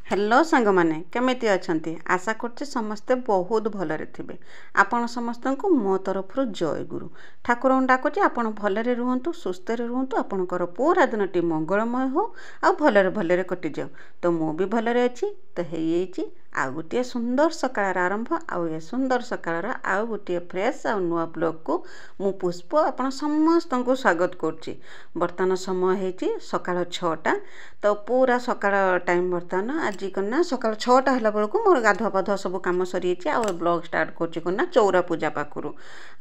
Hello सांग माने केमिति अछंती आशा करछि समस्ते बहुत भलरे थिबे। आपण समस्त को मो तरफ जय गुरु ठाकुर डाकुछि आपण भलरे रुहंतु सुस्थ रे रुहंतु आपणकर पूरा दिनटी मंगलमय हो आ भलरे भलरे कटि जाऊ। तो मु भी भलरे अछि तो हेइछि आ गोटे सुंदर सकाळ आरंभ आउ ए सुंदर सकाळ आउ गोटे फ्रेश आ नुआ ब्लॉग को मु पुष्प आपण समस्त को स्वागत करछि। वर्तमान समय हेछि सकाळ 6टा तो पूरा सकाळ टाइम वर्तमान आज करना सकाळ 6टा हला बेलको मोर गाधुआ पाधुआ सब काम सरी आ ब्लॉग स्टार्ट करछि करना चौरा पूजा पाखरु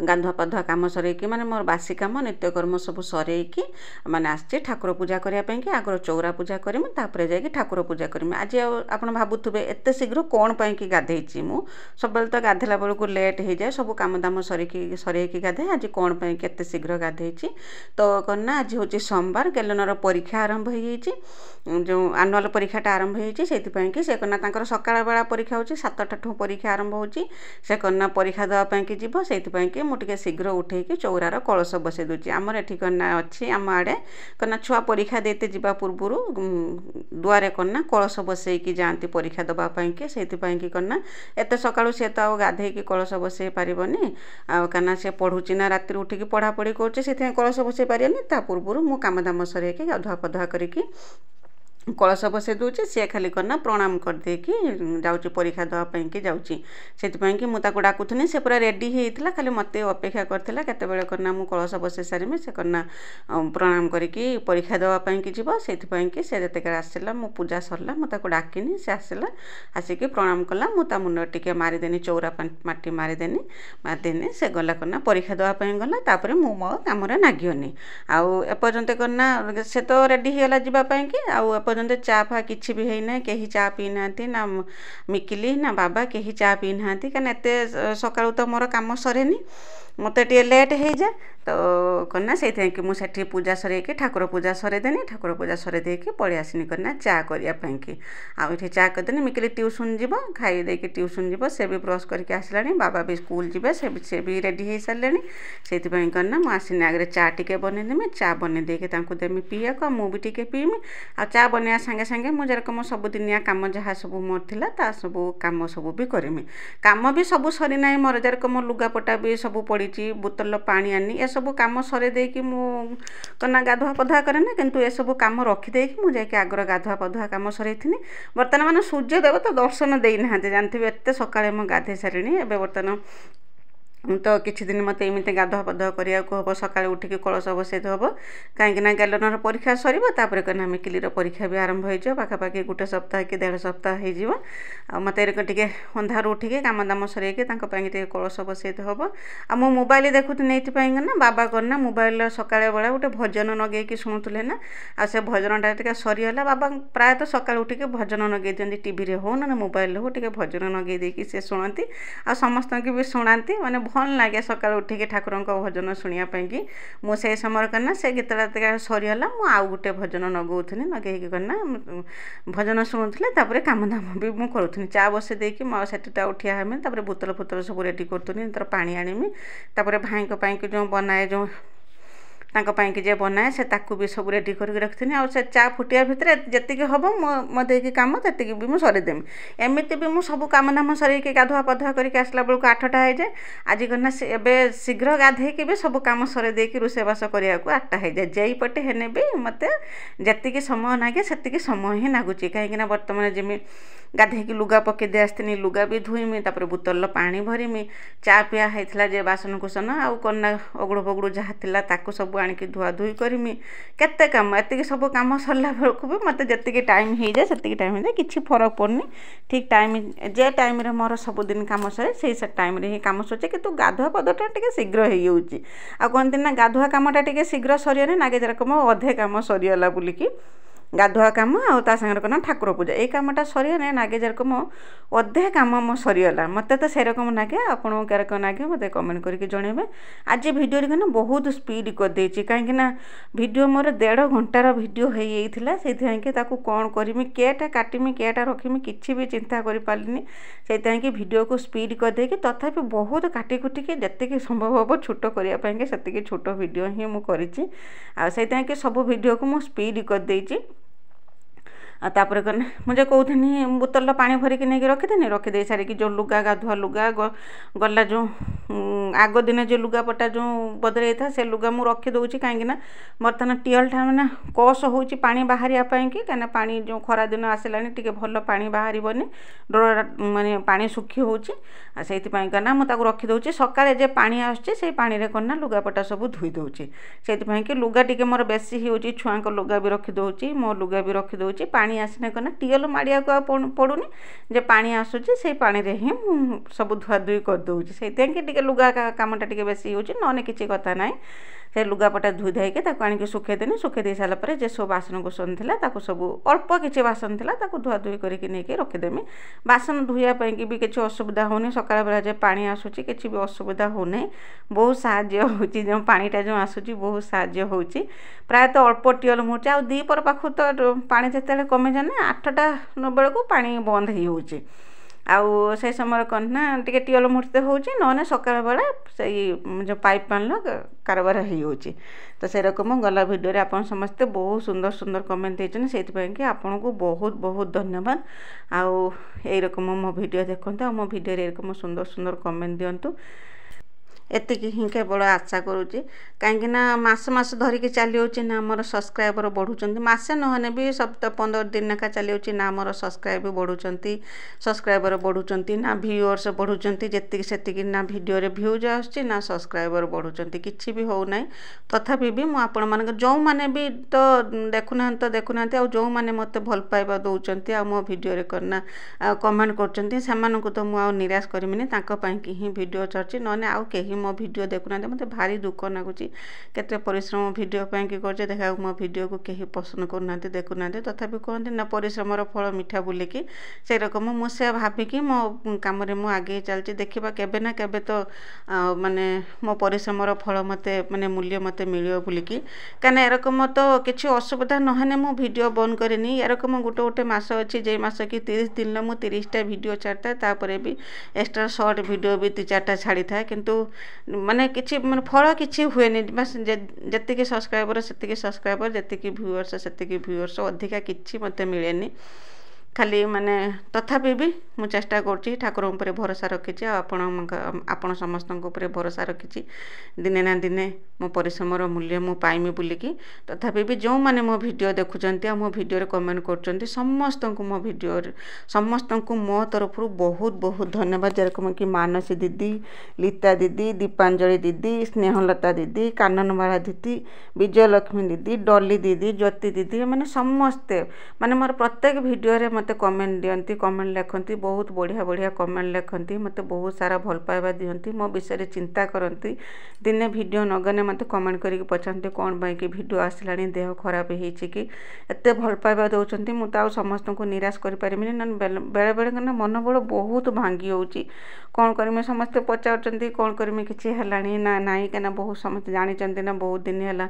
गाधुआ पाधुआ काम सरे कि माने मोर बासी काम नित्यकर्म सब सरे कि माने आछि ठाकुर पूजा करिया पे कि आगर चौरा पूजा करमि तापरे जाय कि ठाकुर पूजा करमि। आज आपण भाबुथबे एते शीघ्र कोन पई कि गाधेछि मु सबल तो गाधेला बेलको लेट हे जाय सब काम दाम सरे कि गाधे आज कोन पई केते शीघ्र गाधेछि तो करना आज होछि सोमवार गेलनर परीक्षा आरंभ हो जाइछि जो एनुअल परीक्षाटा आरंभ होइछि सेति पई कि से कन्ना तांकर सकाळ बेला परीक्षा होछि 7टा ठु परीक्षा आरंभ होछि से कन्ना परीक्षा दवा पई कि जीवो सेति पई कि मु टिके शीघ्र उठे कि चौरार कलश बसे दोछि। हमर एठी कन्ना अछि हम आडे कन्ना छुआ परीक्षा देते जीवा पूर्वरु दुआरे कन्ना कलश बसे कि जानती परीक्षा दवा पई कि सेति पई कि कन्ना एते सकाळु से तो गाधे कि कलश बसे पारिबनी आ कन्ना से पढुछि ना रात्री उठी कि पढा पढी करछि सेति कलश बसे पारियनी ता पूर्वरु मु काम दाम सरे कि गाधुआ पाधुआ करी कि कलश बसे दूचे सी खाली करना प्रणाम कर दे कि जाऊँगी परीक्षा दवाई कि जाऊँगी से कि मुझे डाकुनी से पूरा रेडी होता खाली मत अपेक्षा करता केतबेले करना मु कलश बसे सारे से करना प्रणाम करके परीक्षा दवाई कि जीव से जिते आसला मो पूजा सरला मुझे डाकिनी से आसला आसिक प्रणाम कला मुझे मुंड टे मारिदेनी चौरा माटी मारिदेनी से गला करना परीक्षा दवाई गला तापर मु मो कम नागिनी आउ एपर्यंत करना से तो रेडी होगा जावाई कि आउ पर्यंत चा फा किछि भी हैना केही चा पी नांती ना मिकिली ना बाबा केही चा पी नांती कने एते सकाळु तो मोर काम सरेनी मते टे लेट हे जा तो करना से कि मुझे पूजा सरे कि ठाकुर पूजा सरे देनी ठाकुर पूजा सरे दे कि पड़े आसनी करना चा करिया पई कि आउ चा करदेनी मिकिली ट्यूशन जीव खाई दे कि ट्यूशन जीव से भी ब्रश करके आसलानी बाबा भी स्कूल जीवे से भी रेडी हो सारे से करना मु आसनी आगे चा टिके बनईदेमी चा बन दे कि तांको देमी पीया को मु भी टिके पीमी आ चा बनया संगे संगे मु जेरकम सबुदिनिया काम जहाँ सब मोर थिला ता सब काम सब भी करमी काम भी सब सरी ना मोर जेरकम लुगापटा भी सब पड़ी बोतल पानी आनी ए सब काम सरे दे कि मु कना गाधुआ पधुआ करे ना किंतु ए सब काम रखी दे कि मु जाके आगर गाधुआ पधुआ काम सरेथिनी। वर्तमान माने सूर्य देव तो दर्शन देई नाहांते जानथिबे एते सकाळे मु गाधे सारिणी एबे वर्तमान तो किछि दिन मत एमती गाधुआ पधुआ करिया को हबो सकाळे उठिके कलश बसै हबो काहेकि ना गेलनर परीक्षा सरीबो तापर कना मिकिलीर परीक्षा भी आरंभ होई जो पाखा पाखी गोटे सप्ताह कि 1.5 सप्ताह हो जीवो आ मते एरक टिके अंधार उठिके काम दाम सरे के तांको पांगे टिके कलश बसै हबो आ मो मोबाइल देखुत नेति पांगे ना बाबा करना मोबाइल सकाळे बेला गोटे भजन नगे कि सुनुतले ना आ से भजनटा टिके सरी हला बाबा प्राय तो सकाळे उठिके भजन नगे दियंती टीवी रे हो ना मोबाइल हो टिके भजन नगे दे कि से सुनंती आ समस्त के भी सुनांती माने भल लगे सकाळ उठिके ठाकुर भजन शुणा कि मु से समय करना से गीतटा सरीगला मु आउ गोटे भजन नगौनी नगे करना भजन शुणुले तापर काम दाम भी मुझे करूँ चा बसे देकी मो सेटा उठिया हमें तापर बोतल फोतल सब रेडी करूँ तर पानी आनमी तापर भाई कि जो बनाए जो तांको पाई कि जे बनाए से ताकू भी सब रेडी करके रखिनी आ से चा फुटिया भितर जति हम मो देकी काम तक भी मुझे सरेदेमी एमती भी मुझे सब काम दाम सर गाधुआ पधुआ करके आसला बेलू 8टा हो जाए आज करना एवं शीघ्र गाधे भी सब कम सरे देकी रोषेबास करने को 8टा हो जाए जेपटे हेने भी मत जी समय नागे से समय ही नागुच कहीं बर्तमान जमी गाधे लुगा पकई दे आसनी लुगा भी धुईमी तापर बोतल पानी भरमी चा पिया होता जे बासन कुसन आउ कना अगड़ू बगड़ू जहाँ थिला ताकू सब आणिकी धुआ धुई करमी केते काम एतिक सब काम सरला बेलू भी मत जी टाइम हो जाए से टाइम हो जाए किसी फरक पड़नी ठीक टाइम जे टाइम रे मोर सबुदिन काम सरे से टाइम रे ही काम सचे कि गाधुआ पधुआ टे शीघ्र हो जाऊँगी आ कहते ना गाधुआ कामटा टे शीघ्र सरीगले नागे जेरकम अधे काम सरीगला बोलिकी गाधुआ काम आ सागर कना ठाकुर पूजा ये कामटा सरीगले नागे जेरकम अधे काम मो सरीगला मत तो से रकम नागे आपको क्या नागे मत कमेंट करके जनइबे। आज भिडियो ना बहुत स्पीड करदे कहीं भिडियो मोर 1.5 घंटार भिडियो होता से कौन करमी केटा काटमी केटा रखमी किसी भी चिंता कर पारिनी से भिडियो को स्पीड करदे तथापि बहुत काटी कुटिकी जी संभव हम छोट करने से छोट भिडियो ही मुझे सब भिडियो को मुझे स्पीड करदे तापर कने मुझे कहूनी बोतल पानी भरिकी नहीं रखिदेनी रखिदे सारिकी जो लुगा गाधुआ लुगा गला जो आग दिन जो लुगापटा जो बदल था से लुगा मुझे रखिदे कहीं बर्तमान टिएलटा मैंने कस हो पानी बाहर कहीं पानी जो खरा दिन आसला टे भल पानी बाहर डोर माने पानी सुखी होती करना मुझे रखिदे सकाଳେ जे पानी आसुचे पानी रे करना लुगापटा सब धोई दूची से कि लुगा टी मोर बेसी हो छुआ लुगा भी रखिदे मो लुगा भी रखिदे पानी आसने करना टिएल माड़िया पड़ूनी जे पानी आसूची से पानी रे ही सब धुआ धुई करदे से लुगा कामटा टे बेसी होने किसी कथा ना से लुगापटा धोई धाइके आनिक सुखेदेनी सुखे सारापर जे सब बासन कुसन था सब अल्प किसी बासन था धुआ धुई करके नहीं रखिदेमी बासन धोइयापाई भी किसी असुविधा होनी सकाळ बेला जे पानी आसूची किसी भी असुविधा होना बहुत साहाय्य होची जो पानीटा जो आसूची बहुत साहाय्य होची प्रायतः अल्प टिएल मुड़े आ दीपर पाखु तो पानी जिते कमी जाए 8टा बेलू पानी बंद हो आउ से समय कौन ना टे टिएल मुड़ते होने सकाळ बेला से जो पाइप पान कारबार हो तो से रकम गला भिडियो आप समस्ते बहुत सुंदर सुंदर कमेंट देते से आपन को बहुत बहुत धन्यवाद आउ यही रकम मो भिडियो देखते मो भिडियो एरकम सुंदर सुंदर कमेंट दिंतु एतिकी ही केवल आशा करुँची कहीं मस मस धरिकी चली ना आमर सब्सक्राइबर बढ़ुंट मसे नहने भी सप्ताह 15 दिन लेखा चली ना आमर सब्सक्राइब बढ़ुंट सब्सक्राइबर बढ़ुंट ना व्यूअर्स बढ़ुंट जी से ना वीडियो रे व्यूज आसुची ना सब्सक्राइबर बढ़ुंट किसी भी होना तथापि भी मुझे आपण मान जो मैंने भी तो देखुना आ जो मैंने मत भल पाइबा दौरान आ मो भिडियो करना कमेंट कर तो मुझे निराश करमिनी ही भिडियो चर्ची नने आउ कहीं मो भिडियो देखुना मत भारी दुख लगुच केते परिश्रम भिडियो कि कर देखा मो भिडियो को कहीं पसंद करना देखुना तथापि कहते ना परिश्रम फल मिठा बोलिकी से रकम मुझे भाविकी मो कम मु आगे चलती देखा केबे ना केबे तो माने मो परिश्रम फल मत माने मूल्य मत मिल बोलिकी कहीं एरकम तो किसी असुविधा नहने मु भिडियो बंद करनी एरकम गोटे गोटे मस अच्छी जे मस कि 30 दिन मु 30टा भिडियो छाड़ता तापर भी एक्स्ट्रा शॉर्ट भिडियो भी 3-4टा छाड़ी था किंतु माने किसी माने फल किसी हुए बस जी सब्सक्राइबर से सब्सक्राइबर जी व्यूअर्स से व्यूअर्स अधिका किसी मत मिले खाली माने तथापि भी मु चेष्टा करुँची ठाकुर उपर भरोसा रखी आपण समस्त भरोसा रखी दिने ना दिने मो परिश्रम मूल्य मु पाइमी बोलिकी तथापि भी जो मैंने मो भिडियो देखुंट मो भिडियो कमेंट कर समस्त को मो भिडियो समस्त को मो तरफ बहुत बहुत धन्यवाद जेरकम कि मानसी दीदी लीता दीदी दीपांजलि दीदी स्नेहलता दीदी काननबाला दीदी विजयलक्ष्मी दीदी डॉली दीदी ज्योति दीदी मैंने समस्ते माने मोर प्रत्येक भिडियो रे मते कमेंट दियंती कमेंट लिखती बहुत बढ़िया बढ़िया कमेंट लिखती मते बहुत सारा भल पाइबा दियंती मो विषय चिंता करती दिने भिडियो नगने मते कमेंट करके पचारती कौन पाई कि भिडियो आसला देह खराब होती कि एत भल पाइबा दौरान मुझे समस्त को निराश कर पारिमिनी बेले बेले मन बल बहुत भांगी होची कौन करमी समस्ते पचार कौन करमी किसी है ना नाई क्या बहुत समस्त जानी ना बहुत दिन है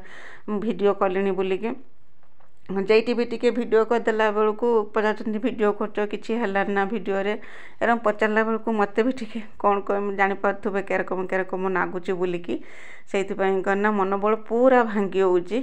भिडियो कलिनी बोलिकी जेटी भी टी भिडियो करदेला बेलू पचार भिडियो कर किसी है ना भिडियो एरम पचारा बेलू मत भी टी कौन कह जानीपे केरकम नागुच बोलिकी से करना मन बल पूरा भांगी होची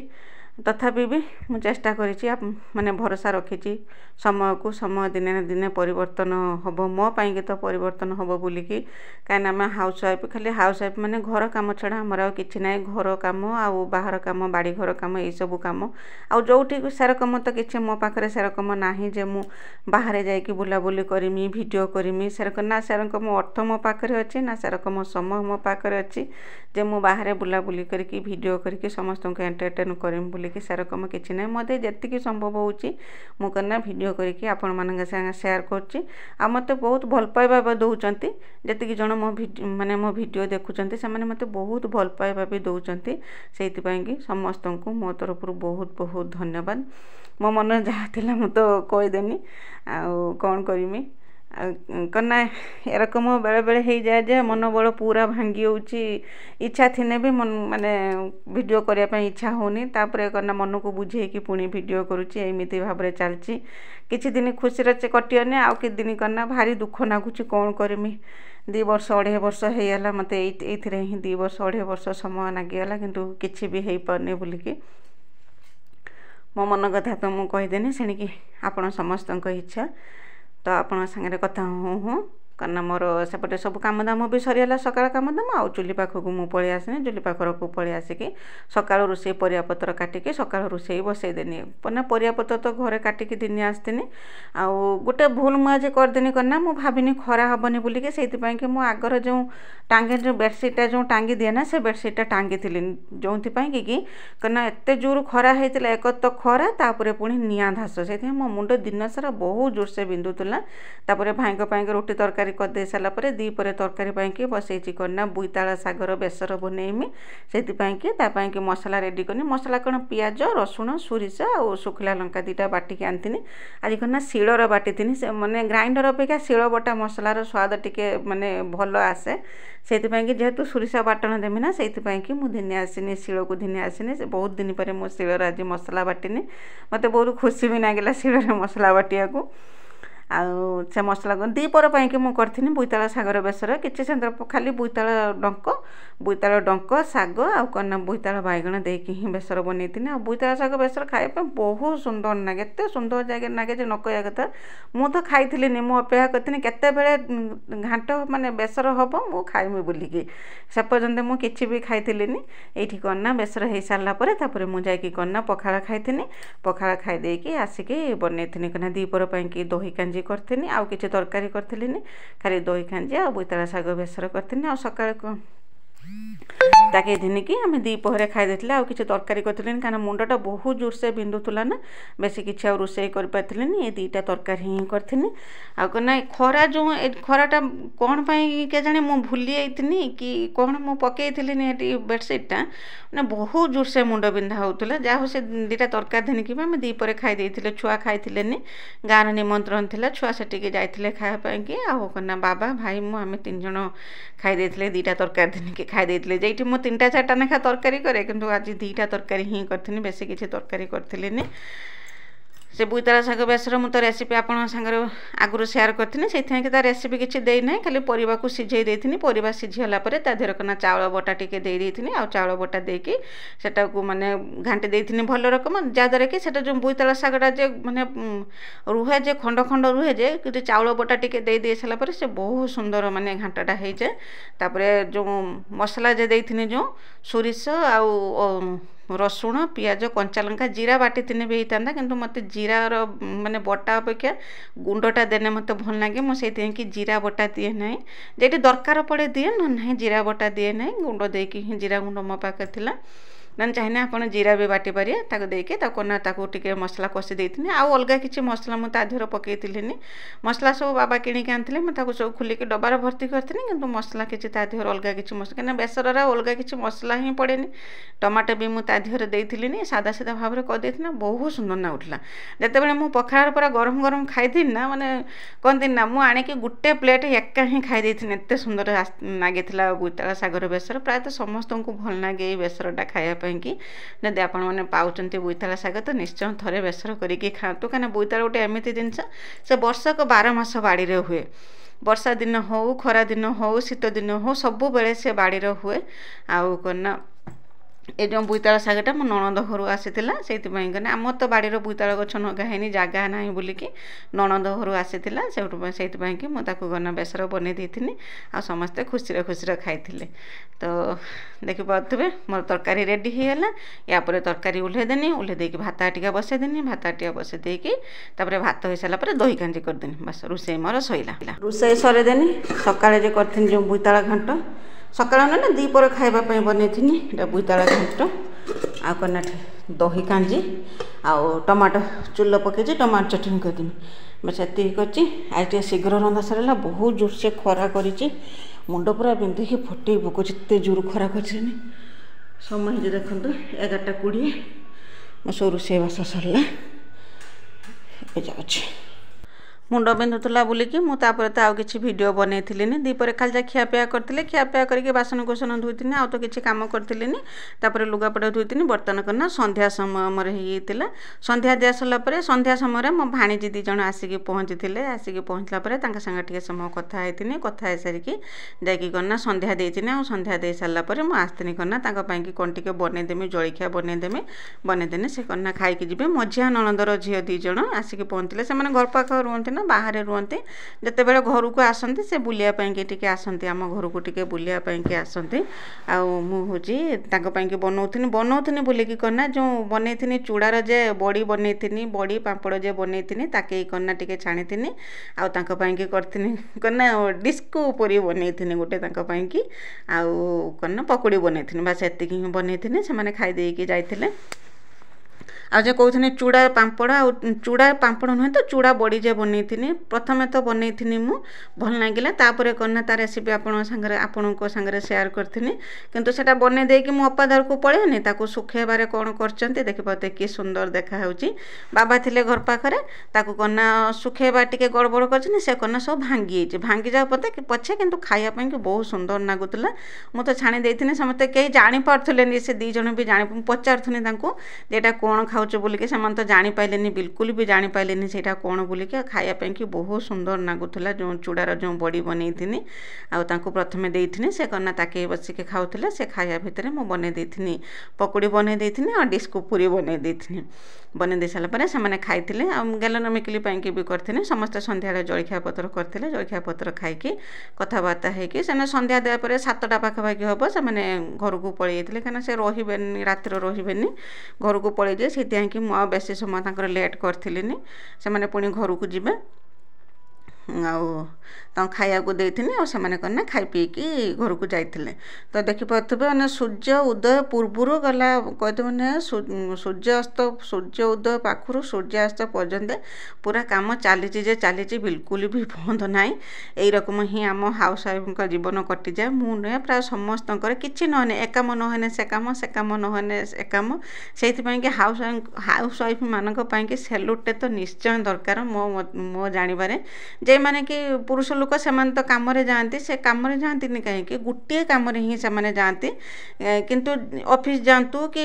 तथापि भी मु चेष्टा करी माने भरोसा रखी समय को समय दिने ना दिने परिवर्तन हम मो पाई तो परिवर्तन हम बोलिकी कहीं आम हाउस वाइफ खाली हाउस वाइफ माने घर काम छड़ा आमर कि ना घर कम आउ बाहर कम बाड़ी घर कम यही सब कम आउ जोठी सेरकम तो किसी मो पाखे सेरकम ना जे मु बाहर जाइकी बुलाबुली करमी भिडियो करमी सेरकम ना सेरकम अर्थ मो पाखे अच्छी ना सेरकम समय मो पाखे अच्छी जे मु बाहर बुलाबुली करके भिडियो करके समस्त को एंटरटेन करमी बोलिकी सेरकम किसी ना मत जी संभव होची मु करना भिडियो करके आपण मान संगे शेयर करची आ मते बहुत भल पाइबा दौरान जी जन मो माने मो भिडियो देखुंत से मते बहुत भल पाइबा भी दौरान से समस्त को मो तरफ बहुत बहुत धन्यवाद मो मन जहाँ थिला मु तो कहीदेनी आ कौन करमी कना एरकम बेले बेले हो जाए जे मन बल पूरा भांगी होची इच्छा थिने भी मन माने वीडियो करने इच्छा होनी तापर करना मन को बुझे कि पुणी वीडियो करुच्ची एमती भाव में चलची किछि दिन खुशी रे कटियने आउ कि दिन करना भारी दुख नागुची कौन करमी 2 वर्ष 2.5 वर्ष होगा मत ये 2 वर्ष 2.5 वर्ष समय लगिगला किंतु किछि भी हो पारनी बोलिकी मो मन कथा तो मुझे कहीदेनी सेणिकी आपण समस्त इच्छा तो आपण सागर कथा हूँ करना मोर सेपटे सब कम दाम भी सरीगला सकाळ कम दाम आ चुली पाखक मुझे पलि आसनी चुली पाखर को पलि आसिकी सकाळ रोषे परियापत्र काटिकी सकाळ रोषे बसईदेनी ना परियापत्र तो घरे काटिकी दिनी आसतीनि आ गोटे भूल मुझे करदेनी करना मु भाविनी खरा हेनी बोलिकी से मु आगर जो टांगे जो बेडसीटा जो टांगी दिए ना से बेडसीटा टांगी जो कि करना एत जोर खरा होता एक तो खरा तापर पुणी निआ धास से मो मुंड दिन सारा बहुत जोर से बिंदुला भाई रोटी तरकारी करदे सारापर दीपर तरकारी पाई बसई करना बोईताल सागर बेसर बनईमी से मसला रेडी करनी मसला कौन पियाज रसुण सोरिष आ शुखला लंका दीटा बाटिकी आनी आज करना शिलर बाटी से माने ग्राइंडर अपेक्षा शिल बटा मसलार स्वाद टिके माने भल आसे से जेहेतु सोरिष बाटन देमी ना से दिने आसनी शिल को दिने आसनी से बहुत दिन पर मो शिलर आज मसला बाटिनी मत बहुत खुशी भी लगे शिलर मसला बाटिया को आउ से मसला दीपर पाई मुझे करी बोईताल सागर बेसर किसी से खाली बोईताल डंक साग आना बोईताल बैगण देकी ही बेसर बनई आ बोईताल साग बेसर खाइबा बहुत सुंदर लगे एत सुंदर जगह लगे जो न कह कथा मुझे खाई मु अपेक्षा करनी केत घाट माने बेसर हम मु खाइमी बोलिकी से पर्यंत मुझे भी खाई ये करना बेसर हो सारापर मुझे करना पखाड़ खाई पखाड़ खाई आसिकी बनई करना दीपर पाई दही कांजी करथिनी आउ किछि तरकारी करथिलिनी खाली दही कांजी आ बोईताल साग बेसर करथिनी आ सकाळ ताके दिन की आम दीपहरे खाई देथिले आ किछि तरकारी करथिलिनी कारण मुंडटा बहुत जोर से बिंदुला ना बेसी किछि आ रोषे कर पाथिलिनी ये दीटा तरकारी ही करथिनी आ कना खरा जो खराटा कोन पई के जाने मु भूली आइथिनी कि कोन मु पकेइथिलिनी एटी बेडशीटटा ना बहुत जोर से मुंड बिंधा होतला जा हो से दीटा तरकारी दिन की आम दीपरे खाई देथिले छुआ खाइथिलेनी गार निमंत्रण थिला छुआ सेटिके जाइथिले खाया पई कि आ कना बाबा भाई मु आम तीन जण खाई देथिले दीटा तरकारी दिन की खाई देथिले जेठी मु 3टा 4टा नेखा तरकारी करे किंतु आज 2टा तरकारी ही करथिनी बेसी किछि तरकारी करथिलिनी से बोईताल साग बेसर मु तो रेसिपी आपण सागर आगु शेयर करथिनी सेथि के ता रेसिपी किछि देई नै खाली परिबा को सिझेई देथिनी परिबा सिझिला परे ता देर कना चावल बटा टिके देई देथिनी आ चावल बटा देकी सेटा को माने घांटी देथिनी भल रकम जादरे कि सेटा जो बोईताल सागटा जे माने रुहे जे खंड खंड रुहे जे कि चावल बटा टिके देई दे साला परे से बहुत सुंदर माने घांटाटा हेइ जे तापरे जो मसला जे देथिनी जो सोरिष आ रसुण पियाज कंचा लंका जीरा बाटी भी होता किंतु मत जीरार माने बटा अपेक्षा गुंडटा देने मत भल लगे मुझे कि जीरा बटा दिए ना जेटी दरकार पड़े दिए ना जीरा बटा दिए ना गुंड देकी जीरा गुंड मो पाखे थिला ना चाहिए आप जीरा भी बाटी पारे ताको देके ताको टिके मसला कषि देती आउ अलग किसी मसला मुझे तादेहर पकईनी मसला सब बाबा किणिक आनी मुझे सब खुलिक डबार भर्ती करी कि मसला किसी तादेहर अलग किसी मसला कहीं बेसर अलग किसी मसला ही पड़ेनि टमाटो भी मुझे तादेहर देती सादा सीधा भाव में करदे बहुत सुंदर नागुला जिते मुझे पखाड़ पूरा गरम गरम खाई ना माने कहती ना मुझे आणिकी गोटे प्लेट एका ही खाई एत सुंदर लगी बोईताल सागर बेसर प्रायतः समस्त को भल लगे बेसरटा खायापी कि जदि आपण मैंने पाँच बोईताल साग तो निश्चय थे बेसर करके खातु कहीं बोईताल गोटे एमती जिनस से वर्षक 12 मास बाड़ी हुए वर्षा दिन हो खरा दिन हो शीत दिन हो सबु बेले से बाड़ी हुए आउ करना ये जो बोईताल सागटा मो नणंद घर आसीला से आम तो बाड़ीर बोईताल गछ नगाहनी जगह ना बोलिकी नणंद घर आसीला से गना बेसर बन देती आ समस्ते खुशी खुशी खाई तो देखिपे मोर तरकारी रेडी होगा यापर तरकारी उल्हेदेनी उल्हेदेकी भात टिका बसईदेनी भात टिका बसईदेकी भात हो सारापर दही कांजी करदेनी बस रोषे मोर सईला रोषे सरेदेनी सकाଳେ जे करथिनी जो बोईताल घांट सकाळ ना दीपर खाइबापी बनई बोईताल घांट आ कना दही कांजी आ टमाटो चुल पकई टमाटो चटनी करदेनी बस ये कर शीघ्र रंधा सरला बहुत जोर से खरा कर मुंड पूरा बिंधिकी फटे पकाउछ एत जोर खरा कर समय देखो 11:20 मो सब रोषेबास सरला जाऊँ मुंड बिंधुला बोलिकी मुझे तो आउ कि भिड बनई दीपर खाली जा खियापिया करी खियापिया करके बासन कुसन धोईनी आउ तो किसी कम करी लुगापटा धोईनी बर्तन करना संध्या समय मोर होता संध्या दिया सारापर संध्या समय मो भाणीजी दी जन आसिक पहुँची थे आसिक पहुँचला सांगे टे समय कथी कथा सारिकी जाना संध्या देती आ संध्या दे सारापर मुझे आसनी करना कौन टे बनईदेमी जलखिया बनईदेने से करना खाई जी मझिया नणंदर झील दीज आसिक पहुँचले से घर पाख रुहति ना बाहर रुहति जिते बड़े घर को आसती से बुलापाई टी आसती आम घर को टी बुलापाई आसती आउे बनाऊनी बोलिकी करना जो बनई चूड़ार जे बड़ी बनई बड़ी पापड़ जे बनई ताके करना टी छाणी आउे करना डिस्को पूरी बनई गोटे आउ करना पकोड़ी बनई बास एति बनई से खाईदेकी जाते आज कहते चूड़ा पापड़ चूड़ा पापड़ नुहे तो चूड़ा बड़ी जे बनई प्रथमे तो बनई मु भल लगे तापर करना तार रेसिपी आपण सागर सेयार करी किंतु सेटा बनई देकी मो अपादार को पड़ेनि ताको सुखेबारे कौन कर देखिए कि सुंदर देखा बाबा थिले घर पाखरे ताको करना सुखेबा टिके गड़बड़ कर से करना सब भांगी जाओ पते पछे किंतु खाइबा कि बहुत सुंदर लगुला मुझे छाणी देती समस्ते कहीं जापारे से दी जन भी जानी पचारूनी जेटा कौन खाऊ बोलिके से तो जापारे बिल्कुल भी जापारे से कौन बोलिके खायापाई कि बहुत सुंदर लगुला जो चूड़ार जो बड़ी बनई प्रथमे देती से करना ताके बसिके खाऊले से खाया भितर मुझे बनई पकोड़ी बनई और डिस्को पूरी बनई बनई सारापर से खाई गेलन मिकिली भी करते समस्ते सन्ध्या जलखिया पतर करते जलखिया पतर खाई कथबार्ता होगी से सन्ध्या देवापर 7टा पाखापाखि हम से घर को पलि कहीं से रे रातिर रे घर को पलि जाए से कि मुझे बेसी समय लेट करी से पुणी घर को जी खाया को देती से करना खाई पीकी घर को जाते तो देखिपे मैंने सूर्य उदय पूर्वर गला कहते मैंने सूर्य उदय पाखर सूर्यास्त पर्यंत पूरा काम चली चली बिल्कुल भी बंद ना यही रकम ही आम हाउस वाइफ जीवन कटि जाए मुझे प्राय समस्त किसी नहने एक काम नहने से काम नहने से काम से हाउस वाइफ मानी सेल्यूटे तो निश्चय दरकार मो जानिबारे जे माने कि पुरुष लोक से तो कम जाती से कम जाती कहीं गोटे कम ही से जाती किंतु ऑफिस जातु कि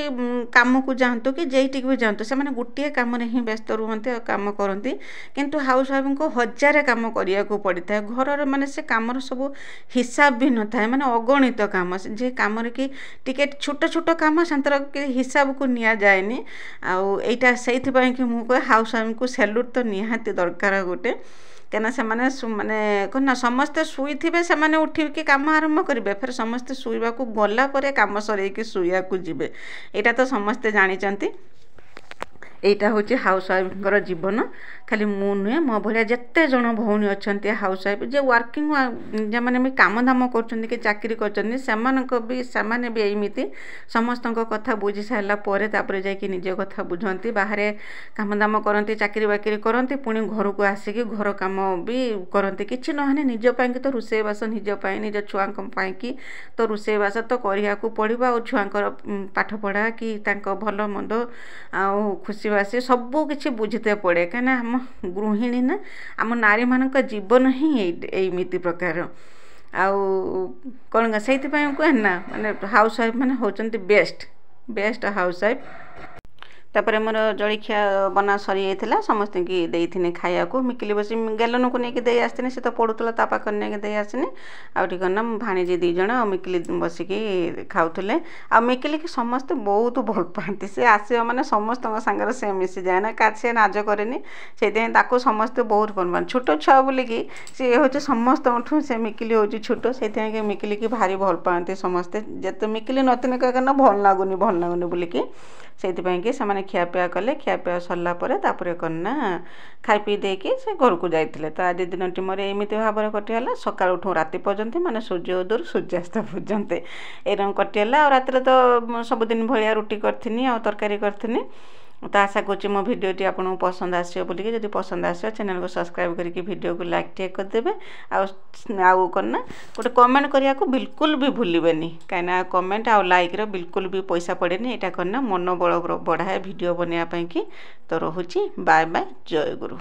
काम को जातु कि जेठी भी जातु से गोटे कम ही व्यस्त रुहति और कम करती किंतु हाउस वाइफ को 1000 कम करने को पड़ता है घर माने से कम सब हिसाब भी न था माने अगणित काम जे कम कि टिके छोट छोट कम से हिसाब को नि जाए आईटा से मुझे हाउस वाइफ को सेल्यूट तो निहाती दरकार गोटे कहना से माने कहना समस्ते शुई थे से उठिकी कम आरंभ करेंगे फिर समस्ते शुवा को गला कम सर शुआ को जीवे यहाँ तो समस्ते जानते यहाँ हूँ हाउस वाइफ जीवन खाली मु नुहे मो भाया जिते जन भौणी अच्छा हाउस वाइफ जे वर्किंग जो मैंने भी काम दाम कर भी एमती समस्त कथा बुझी सारापर जाकि निज कथा बुझती बाहर काम दाम करती चाकरी बाकरी करती पुणी घर को आसिक घर कम भी करती कि नहने निजपाई तो रोषेईबास निजपाई निज छुआ कि तो रोषेईबास तो करने को पड़ो आ छुआर पाठपढ़ा कि भल मंद आ खुशी बासी सबू किसी बुझीते पड़े कहीं गृहिणी ना आम नारी मान जीवन ही एमती प्रकार आउ कौन से कहना माने हाउस वाइफ मैंने होचंती बेस्ट हाउस वाइफ तापर मोर जलखिया बना सरी जाता समस्त की देती खाया को मिकिली बस गेलन को लेकिन दे आसनी से तो पड़ूला ता पाख नहीं दे आसनी आना भाणीजी दीज मिकिली बसिकी खाऊले आ मिकिली की समस्त बहुत भल पाती से आसो मैंने समस्त सागर से मिसी जाए ना का से नाज कैनि से समस्ते बहुत भल पाती छोट छुआ बोलिकी सी हूँ समस्त से मिकिली हूँ छोट से मिकिली की भारी भल पाती समस्ते जिते मिकिली नथिने कहना भल लगुनि बोलिकी से खियापिया कले खियापिया सरलापर करना खाई पी देकी से घर को जाते तो आज दिन मोर एमती भाव में कटिगला सका उठू राति पर्यंत माने सूर्य उदय सूर्यास्त पर्यंत एरम कटिगला रात तो सबुदिन भाया रुटी करी आ तरकारी करी तो आशा करुँच मो भिडटी आपको पसंद आसो बोलिए जब पसंद आसो चैनल को सब्सक्राइब करके वीडियो को लाइक टे करदे आउ करना गोटे कमेंट करने को बिल्कुल भी भूलें कहीं कमेंट आउ लाइक रो बिल्कुल भी पैसा पड़ेनि यहाँ करना मन बल बढ़ाए वीडियो बनवाई कि तो रोची बाय बाय जय गुरु।